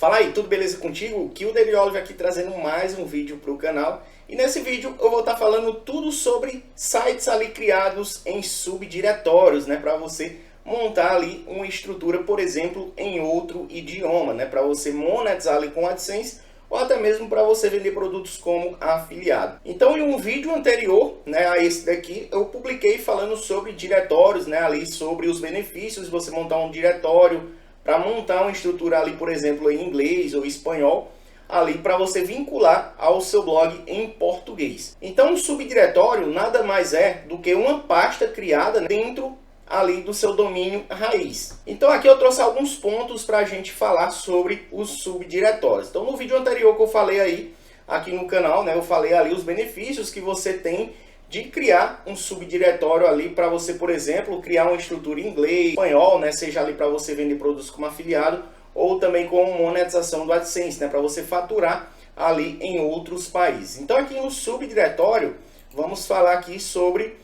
Fala aí, tudo beleza contigo? Kilder Oliver aqui trazendo mais um vídeo para o canal. E nesse vídeo eu vou estar falando tudo sobre sites ali criados em subdiretórios, né? Para você montar ali uma estrutura, por exemplo, em outro idioma, né? Para você monetizar ali com AdSense ou até mesmo para você vender produtos como afiliado. Então em um vídeo anterior, né, a esse daqui, eu publiquei falando sobre diretórios, né? Ali sobre os benefícios de você montar um diretório, para montar uma estrutura ali, por exemplo, em inglês ou espanhol, ali para você vincular ao seu blog em português. Então, um subdiretório nada mais é do que uma pasta criada dentro ali do seu domínio raiz. Então, aqui eu trouxe alguns pontos para a gente falar sobre os subdiretórios. Então, no vídeo anterior que eu falei aí, aqui no canal, né, eu falei ali os benefícios que você tem de criar um subdiretório ali para você, por exemplo, criar uma estrutura em inglês, espanhol, né, seja ali para você vender produtos como afiliado ou também com monetização do AdSense, né, para você faturar ali em outros países. Então aqui no subdiretório, vamos falar aqui sobre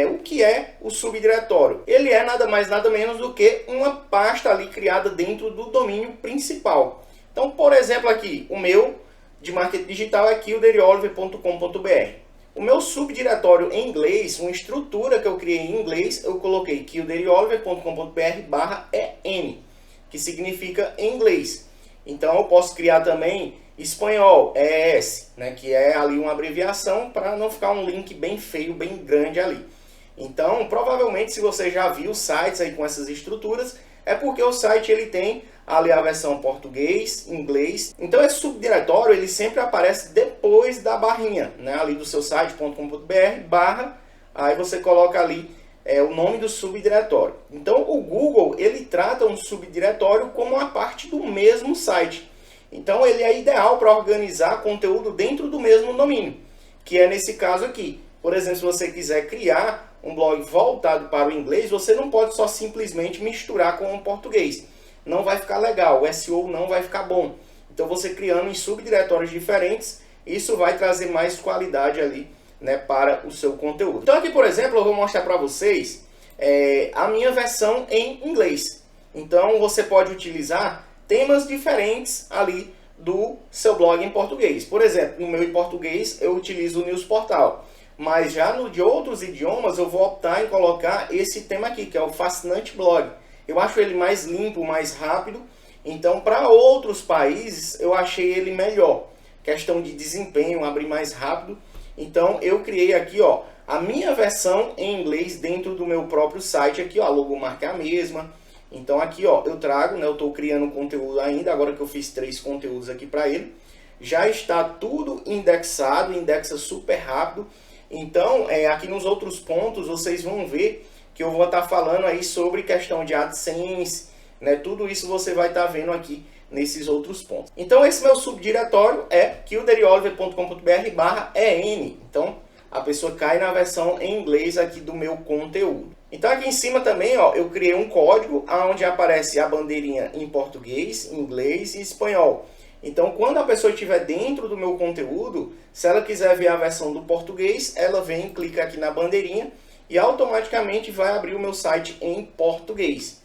o que é o subdiretório. Ele é nada mais nada menos do que uma pasta ali criada dentro do domínio principal. Então, por exemplo, aqui, o meu de marketing digital é kilderoliver.com.br. O meu subdiretório em inglês, uma estrutura que eu criei em inglês, eu coloquei kilderoliver.com.br/en, que significa em inglês. Então eu posso criar também espanhol, ES, né, que é ali uma abreviação para não ficar um link bem feio, bem grande ali. Então, provavelmente, se você já viu sites aí com essas estruturas, é porque o site ele tem ali a versão português, inglês. Então esse subdiretório ele sempre aparece depois da barrinha, né, ali do seu site.com.br/, aí você coloca ali o nome do subdiretório. Então o Google ele trata um subdiretório como uma parte do mesmo site. Então ele é ideal para organizar conteúdo dentro do mesmo domínio, que é nesse caso aqui. Por exemplo, se você quiser criar um blog voltado para o inglês, você não pode só simplesmente misturar com o português. Não vai ficar legal, o SEO não vai ficar bom. Então você criando em subdiretórios diferentes, isso vai trazer mais qualidade ali, né, para o seu conteúdo. Então aqui, por exemplo, eu vou mostrar para vocês a minha versão em inglês. Então você pode utilizar temas diferentes ali do seu blog em português. Por exemplo, no meu em português eu utilizo o News Portal. Mas já no de outros idiomas eu vou optar em colocar esse tema aqui, que é o Fascinante Blog. Eu acho ele mais limpo, mais rápido. Então, para outros países, eu achei ele melhor. Questão de desempenho, abrir mais rápido. Então, eu criei aqui, ó, a minha versão em inglês dentro do meu próprio site. Aqui, ó, a logomarca é a mesma. Então, aqui, ó, eu trago, né, eu estou criando conteúdo ainda, agora que eu fiz 3 conteúdos aqui para ele. Já está tudo indexado, indexa super rápido. Então, aqui nos outros pontos, vocês vão ver que eu vou estar falando aí sobre questão de AdSense, né? Tudo isso você vai estar vendo aqui nesses outros pontos. Então, esse meu subdiretório é kilderoliver.com.br/en. Então, a pessoa cai na versão em inglês aqui do meu conteúdo. Então, aqui em cima também, ó, eu criei um código onde aparece a bandeirinha em português, inglês e espanhol. Então, quando a pessoa estiver dentro do meu conteúdo, se ela quiser ver a versão do português, ela vem, clica aqui na bandeirinha e automaticamente vai abrir o meu site em português.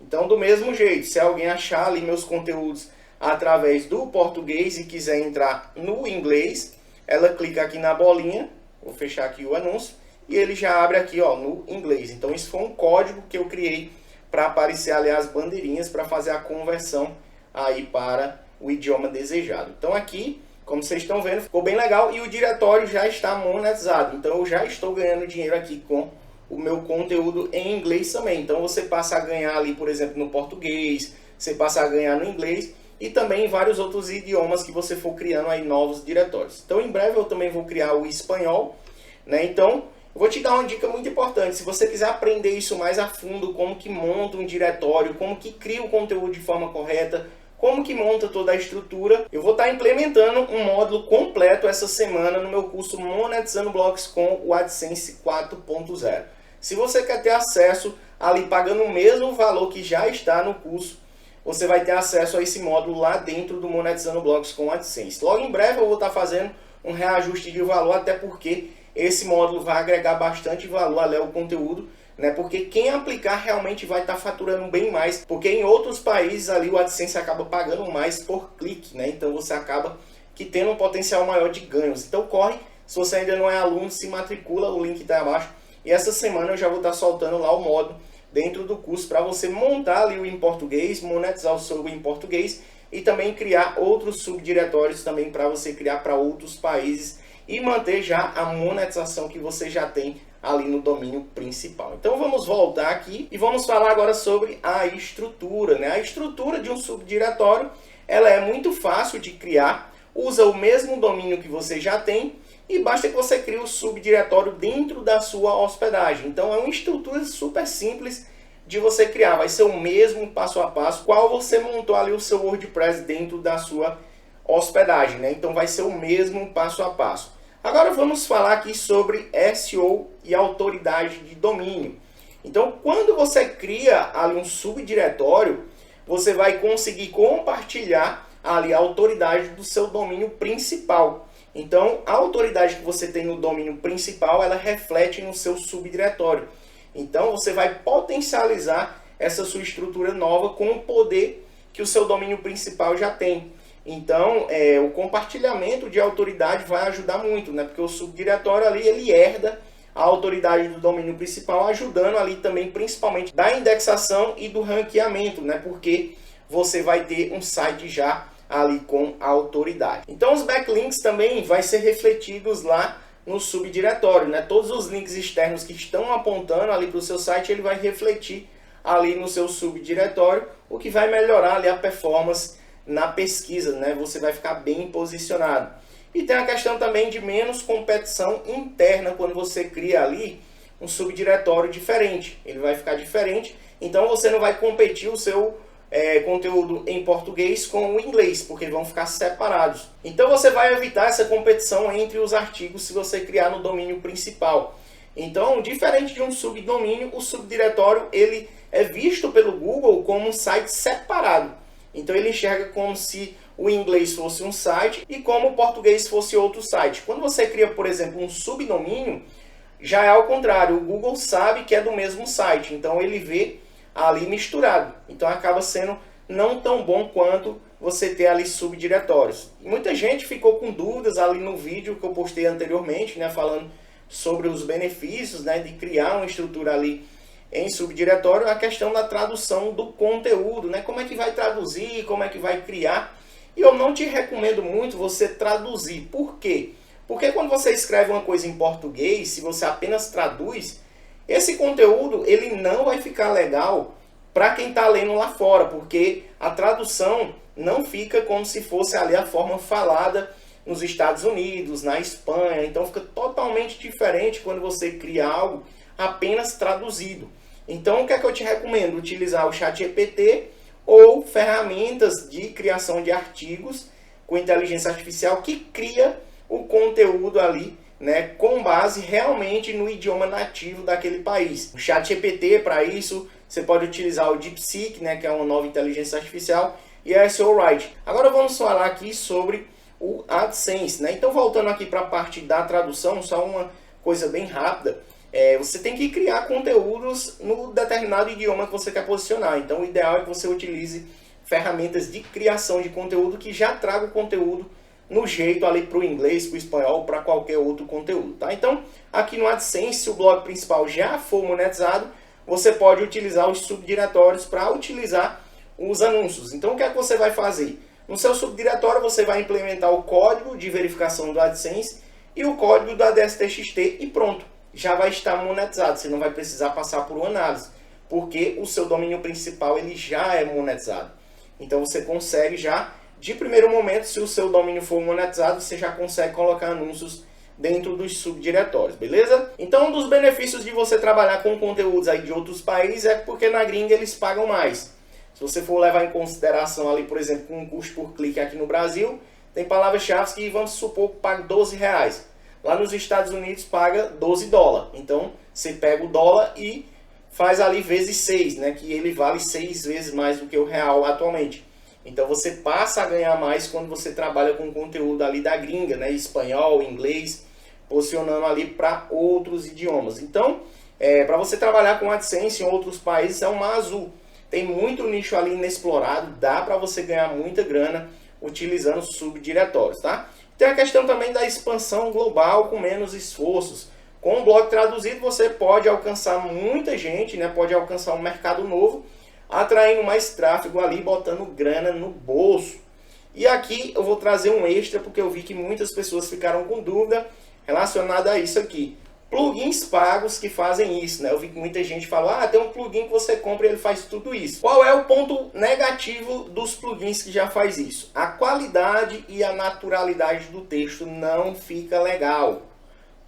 Então, do mesmo jeito, se alguém achar ali meus conteúdos através do português e quiser entrar no inglês, ela clica aqui na bolinha, vou fechar aqui o anúncio, e ele já abre aqui, ó, no inglês. Então, isso foi um código que eu criei para aparecer ali as bandeirinhas para fazer a conversão aí para o idioma desejado. Então aqui, como vocês estão vendo, ficou bem legal e o diretório já está monetizado. Então eu já estou ganhando dinheiro aqui com o meu conteúdo em inglês também. Então você passa a ganhar ali, por exemplo, no português, você passa a ganhar no inglês e também em vários outros idiomas que você for criando aí novos diretórios. Então em breve eu também vou criar o espanhol, né? Então eu vou te dar uma dica muito importante. Se você quiser aprender isso mais a fundo, como que monta um diretório, como que cria o conteúdo de forma correta, como que monta toda a estrutura, eu vou estar implementando um módulo completo essa semana no meu curso Monetizando Blogs com o AdSense 4.0. Se você quer ter acesso ali pagando o mesmo valor que já está no curso, você vai ter acesso a esse módulo lá dentro do Monetizando Blogs com o AdSense. Logo em breve eu vou estar fazendo um reajuste de valor, até porque esse módulo vai agregar bastante valor ali ao conteúdo, né? Porque quem aplicar realmente vai estar faturando bem mais, porque em outros países ali o AdSense acaba pagando mais por clique, né? Então você acaba que tendo um potencial maior de ganhos. Então corre, se você ainda não é aluno, se matricula, o link está abaixo. E essa semana eu já vou estar soltando lá o módulo dentro do curso para você montar ali o em português, monetizar o seu em português e também criar outros subdiretórios também para você criar para outros países e manter já a monetização que você já tem ali no domínio principal. Então vamos voltar aqui e vamos falar agora sobre a estrutura, né? A estrutura de um subdiretório, ela é muito fácil de criar, usa o mesmo domínio que você já tem e basta que você crie o subdiretório dentro da sua hospedagem. Então é uma estrutura super simples de você criar, vai ser o mesmo passo a passo qual você montou ali o seu WordPress dentro da sua hospedagem, né? Então vai ser o mesmo passo a passo. Agora vamos falar aqui sobre SEO e autoridade de domínio. Então quando você cria ali um subdiretório, você vai conseguir compartilhar ali a autoridade do seu domínio principal. Então a autoridade que você tem no domínio principal, ela reflete no seu subdiretório. Então você vai potencializar essa sua estrutura nova com o poder que o seu domínio principal já tem. Então o compartilhamento de autoridade vai ajudar muito, né? Porque o subdiretório ali ele herda a autoridade do domínio principal, ajudando ali também principalmente da indexação e do ranqueamento, né? Porque você vai ter um site já ali com autoridade. Então os backlinks também vai ser refletidos lá no subdiretório, né? Todos os links externos que estão apontando ali para o seu site, ele vai refletir ali no seu subdiretório, o que vai melhorar ali a performance na pesquisa, né? Você vai ficar bem posicionado. E tem a questão também de menos competição interna quando você cria ali um subdiretório diferente. Ele vai ficar diferente, então você não vai competir o seu conteúdo em português com o inglês, porque vão ficar separados. Então você vai evitar essa competição entre os artigos se você criar no domínio principal. Então, diferente de um subdomínio, o subdiretório ele é visto pelo Google como um site separado. Então ele enxerga como se o inglês fosse um site e como o português fosse outro site. Quando você cria, por exemplo, um subdomínio, já é ao contrário. O Google sabe que é do mesmo site, então ele vê ali misturado. Então acaba sendo não tão bom quanto você ter ali subdiretórios. Muita gente ficou com dúvidas ali no vídeo que eu postei anteriormente, né, falando sobre os benefícios, né, de criar uma estrutura ali em subdiretório, a questão da tradução do conteúdo, né, como é que vai traduzir, como é que vai criar. E eu não te recomendo muito você traduzir. Por quê? Porque quando você escreve uma coisa em português, se você apenas traduz, esse conteúdo ele não vai ficar legal para quem está lendo lá fora, porque a tradução não fica como se fosse ali a forma falada nos Estados Unidos, na Espanha. Então fica totalmente diferente quando você cria algo apenas traduzido. Então o que é que eu te recomendo? Utilizar o ChatGPT ou ferramentas de criação de artigos com inteligência artificial que cria o conteúdo ali, né, com base realmente no idioma nativo daquele país. O ChatGPT, para isso, você pode utilizar o DeepSeek, né, que é uma nova inteligência artificial, e a SEO Write. Agora vamos falar aqui sobre o AdSense, né? Então voltando aqui para a parte da tradução, só uma coisa bem rápida. Você tem que criar conteúdos no determinado idioma que você quer posicionar. Então o ideal é que você utilize ferramentas de criação de conteúdo que já traga o conteúdo no jeito ali para o inglês, para o espanhol, para qualquer outro conteúdo, tá? Então, aqui no AdSense, se o blog principal já for monetizado, você pode utilizar os subdiretórios para utilizar os anúncios. Então, o que é que você vai fazer? No seu subdiretório, você vai implementar o código de verificação do AdSense e o código do ADS-TXT e pronto, já vai estar monetizado. Você não vai precisar passar por uma análise, porque o seu domínio principal ele já é monetizado. Então, você consegue já de primeiro momento, se o seu domínio for monetizado, você já consegue colocar anúncios dentro dos subdiretórios, beleza? Então, um dos benefícios de você trabalhar com conteúdos aí de outros países é porque na gringa eles pagam mais. Se você for levar em consideração ali, por exemplo, com um custo por clique aqui no Brasil, tem palavras-chave que, vamos supor, que paga R$12. Lá nos Estados Unidos paga $12. Então, você pega o dólar e faz ali vezes 6, né? Que ele vale 6 vezes mais do que o real atualmente. Então você passa a ganhar mais quando você trabalha com conteúdo ali da gringa, né? Espanhol, inglês, posicionando ali para outros idiomas. Então Para você trabalhar com AdSense em outros países é um mar azul. Tem muito nicho ali inexplorado, dá para você ganhar muita grana utilizando subdiretórios, tá? Tem a questão também da expansão global com menos esforços. Com o blog traduzido você pode alcançar muita gente, né? Pode alcançar um mercado novo, atraindo mais tráfego ali, botando grana no bolso. E aqui eu vou trazer um extra, porque eu vi que muitas pessoas ficaram com dúvida relacionada a isso aqui. Plugins pagos que fazem isso, né? Eu vi que muita gente falou, tem um plugin que você compra e ele faz tudo isso. Qual é o ponto negativo dos plugins que já faz isso? A qualidade e a naturalidade do texto não fica legal.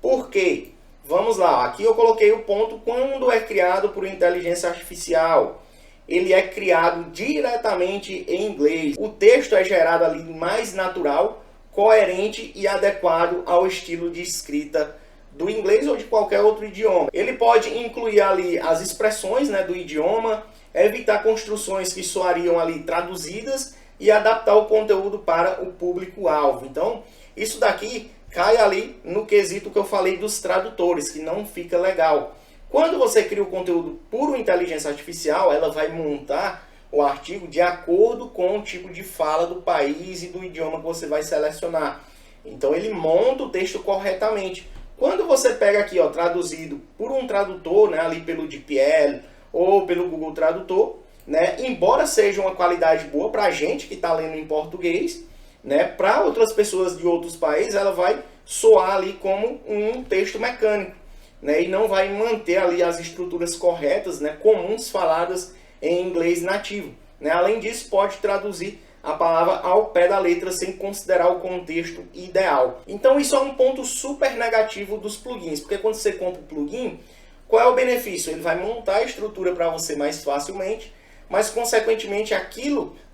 Por quê? Vamos lá, aqui eu coloquei o ponto quando é criado por inteligência artificial. Ele é criado diretamente em inglês. O texto é gerado ali mais natural, coerente e adequado ao estilo de escrita do inglês ou de qualquer outro idioma. Ele pode incluir ali as expressões, né, do idioma, evitar construções que soariam ali traduzidas e adaptar o conteúdo para o público-alvo. Então, isso daqui cai ali no quesito que eu falei dos tradutores, que não fica legal. Quando você cria o conteúdo por inteligência artificial, ela vai montar o artigo de acordo com o tipo de fala do país e do idioma que você vai selecionar. Então ele monta o texto corretamente. Quando você pega aqui, ó, traduzido por um tradutor, né, ali pelo DeepL ou pelo Google Tradutor, né, embora seja uma qualidade boa para a gente que está lendo em português, né, para outras pessoas de outros países, ela vai soar ali como um texto mecânico, né, e não vai manter ali as estruturas corretas, né, comuns faladas em inglês nativo. Né. Além disso, pode traduzir a palavra ao pé da letra sem considerar o contexto ideal. Então isso é um ponto super negativo dos plugins, porque quando você compra o plugin, qual é o benefício? Ele vai montar a estrutura para você mais facilmente, mas consequentemente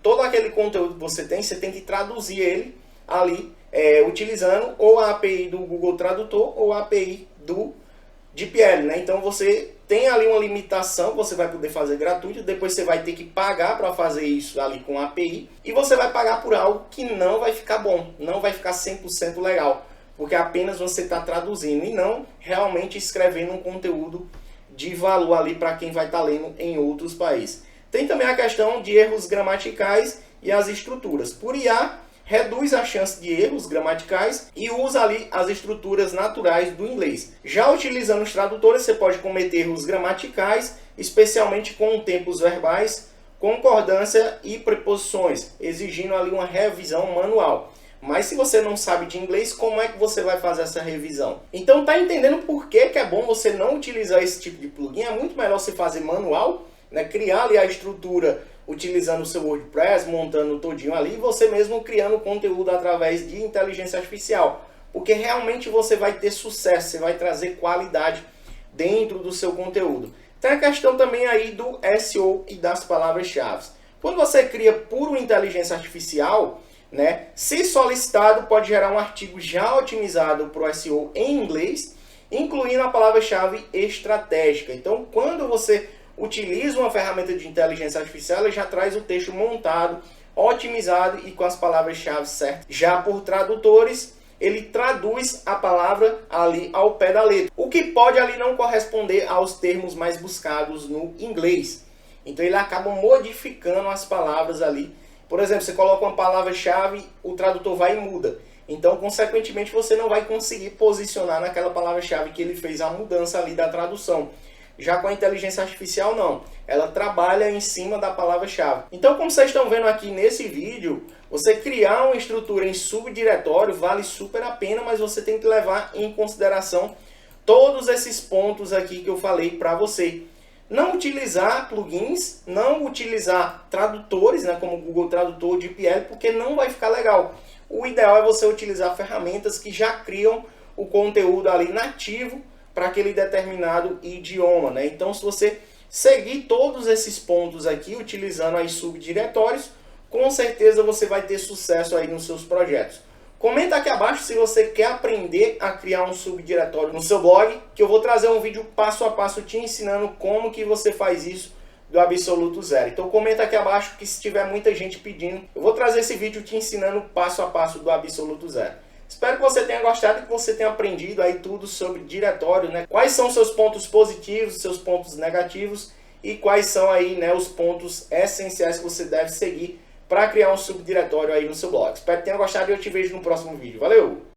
todo aquele conteúdo que você tem que traduzir ele ali, utilizando ou a API do Google Tradutor ou a API do DeepL, né? Então você tem ali uma limitação, você vai poder fazer gratuito, depois você vai ter que pagar para fazer isso ali com a API, e você vai pagar por algo que não vai ficar bom, não vai ficar 100% legal, porque apenas você está traduzindo e não realmente escrevendo um conteúdo de valor ali para quem vai estar lendo em outros países. Tem também a questão de erros gramaticais e as estruturas. Por IA, reduz a chance de erros gramaticais e usa ali as estruturas naturais do inglês. Já utilizando os tradutores, você pode cometer erros gramaticais, especialmente com tempos verbais, concordância e preposições, exigindo ali uma revisão manual. Mas se você não sabe de inglês, como é que você vai fazer essa revisão? Então tá entendendo por que é bom você não utilizar esse tipo de plugin? É muito melhor você fazer manual, né? Criar ali a estrutura utilizando o seu WordPress, montando todinho ali, e você mesmo criando conteúdo através de inteligência artificial. Porque realmente você vai ter sucesso, você vai trazer qualidade dentro do seu conteúdo. Tem a questão também aí do SEO e das palavras-chave. Quando você cria por inteligência artificial, né, se solicitado, pode gerar um artigo já otimizado para o SEO em inglês, incluindo a palavra-chave estratégica. Então, quando você utiliza uma ferramenta de inteligência artificial, ela já traz o texto montado, otimizado e com as palavras-chave certas. Já por tradutores, ele traduz a palavra ali ao pé da letra, o que pode ali não corresponder aos termos mais buscados no inglês. Então ele acaba modificando as palavras ali. Por exemplo, você coloca uma palavra-chave, o tradutor vai e muda. Então, consequentemente, você não vai conseguir posicionar naquela palavra-chave que ele fez a mudança ali da tradução. Já com a inteligência artificial, não. Ela trabalha em cima da palavra-chave. Então, como vocês estão vendo aqui nesse vídeo, você criar uma estrutura em subdiretório vale super a pena, mas você tem que levar em consideração todos esses pontos aqui que eu falei para você. Não utilizar plugins, não utilizar tradutores, né, como o Google Tradutor, DeepL, porque não vai ficar legal. O ideal é você utilizar ferramentas que já criam o conteúdo ali nativo para aquele determinado idioma, né? Então, se você seguir todos esses pontos aqui, utilizando aí subdiretórios, com certeza você vai ter sucesso aí nos seus projetos. Comenta aqui abaixo se você quer aprender a criar um subdiretório no seu blog, que eu vou trazer um vídeo passo a passo te ensinando como que você faz isso do absoluto zero. Então comenta aqui abaixo que se tiver muita gente pedindo, eu vou trazer esse vídeo te ensinando passo a passo do absoluto zero. Espero que você tenha gostado e que você tenha aprendido aí tudo sobre diretório, né? Quais são seus pontos positivos, seus pontos negativos e quais são aí, né, os pontos essenciais que você deve seguir para criar um subdiretório aí no seu blog. Espero que tenha gostado e eu te vejo no próximo vídeo. Valeu!